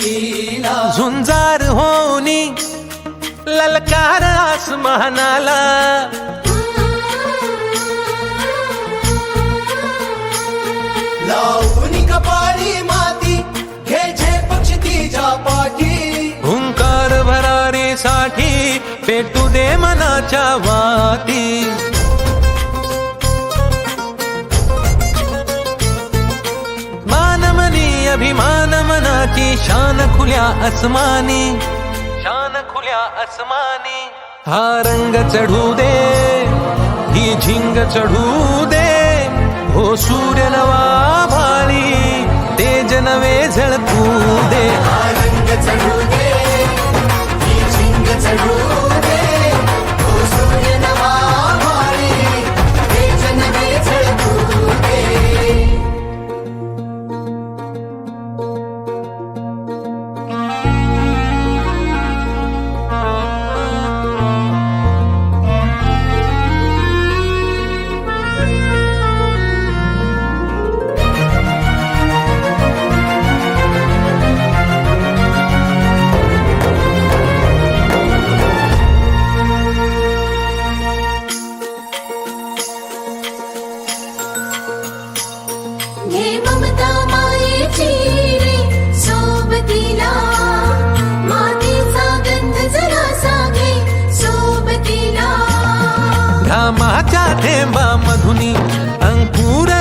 धरतीला झुंजार होनी ललकार आसमानाला लावणी कपाळी माती घ्यायचे पक्ष तिच्या पाठी हुंकार भरारीसाठी पेटू दे मनाच्या वाती मानमनी अभिमान मनाची शान खुल्या आसमानी शान खुल्या आसमानी हा रंग चढू दे ही झिंग चढू दे हो सूर्य नवा भाळी तेज नवे झळकू दे रंग चढू दे ही झिंग चढू दे तो सूर्य नवा भाळी तेज नवे झळकू दे घे ममता मायेची रे सोबतीला मातीचा गंध जरासा घे सोबतीला घामाच्या थेंबा मधुनी अंकुर